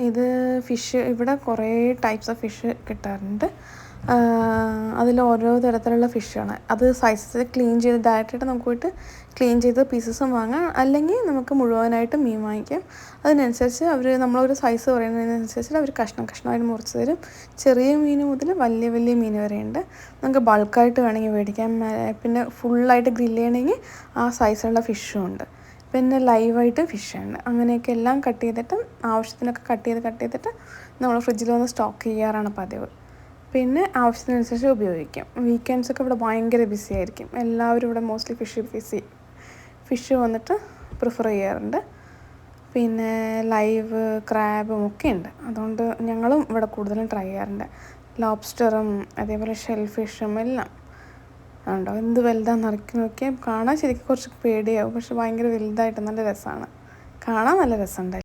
ഇത് ഫിഷ് ഇവിടെ കുറേ ടൈപ്സ് ഓഫ് ഫിഷ് കിട്ടാറുണ്ട്. അതിൽ ഓരോ തരത്തിലുള്ള ഫിഷാണ്. അത് സൈസസ് ക്ലീൻ ചെയ്ത് ഡയറക്റ്റായിട്ട് നമുക്ക് പോയിട്ട് ക്ലീൻ ചെയ്ത് പീസസും വാങ്ങാം, അല്ലെങ്കിൽ നമുക്ക് മുഴുവനായിട്ട് മീൻ വാങ്ങിക്കാം. അതിനനുസരിച്ച് അവർ നമ്മളൊരു സൈസ് പറയുന്നതിനനുസരിച്ച് അവർ കഷ്ണം കഷ്ണമായിട്ട് മുറിച്ച് തരും. ചെറിയ മീൻ മുതൽ വലിയ വലിയ മീൻ വരെയുണ്ട്. നമുക്ക് ബൾക്കായിട്ട് വേണമെങ്കിൽ മേടിക്കാം. പിന്നെ ഫുള്ളായിട്ട് ഗ്രില്ല് ചെയ്യണമെങ്കിൽ ആ സൈസുള്ള ഫിഷും ഉണ്ട്. പിന്നെ ലൈവായിട്ട് ഫിഷുണ്ട്. അങ്ങനെയൊക്കെ എല്ലാം കട്ട് ചെയ്തിട്ട് ആവശ്യത്തിനൊക്കെ കട്ട് ചെയ്തിട്ട് നമ്മൾ ഫ്രിഡ്ജിൽ വന്ന് സ്റ്റോക്ക് ചെയ്യാറാണ് പതിവ്. പിന്നെ ആവശ്യത്തിനനുസരിച്ച് ഉപയോഗിക്കാം. വീക്കെൻഡ്സൊക്കെ ഇവിടെ ഭയങ്കര ബിസി ആയിരിക്കും. എല്ലാവരും ഇവിടെ മോസ്റ്റ്ലി ഫിഷ് വന്നിട്ട് പ്രിഫർ ചെയ്യാറുണ്ട്. പിന്നെ ലൈവ് ക്രാബും ഒക്കെ ഉണ്ട്. അതുകൊണ്ട് ഞങ്ങളും ഇവിടെ കൂടുതലും ട്രൈ ചെയ്യാറുണ്ട്. ലോബ്സ്റ്ററും അതേപോലെ ഷെൽ ഫിഷും എല്ലാം ഉണ്ടോ. എന്ത് വലുതാണെന്ന് ഇറക്കി നോക്കിയാൽ കാണാൻ ശരിക്കും കുറച്ച് പേടിയാവും, പക്ഷെ ഭയങ്കര വലുതായിട്ട് നല്ല രസമാണ് കാണാൻ. നല്ല രസമുണ്ട്.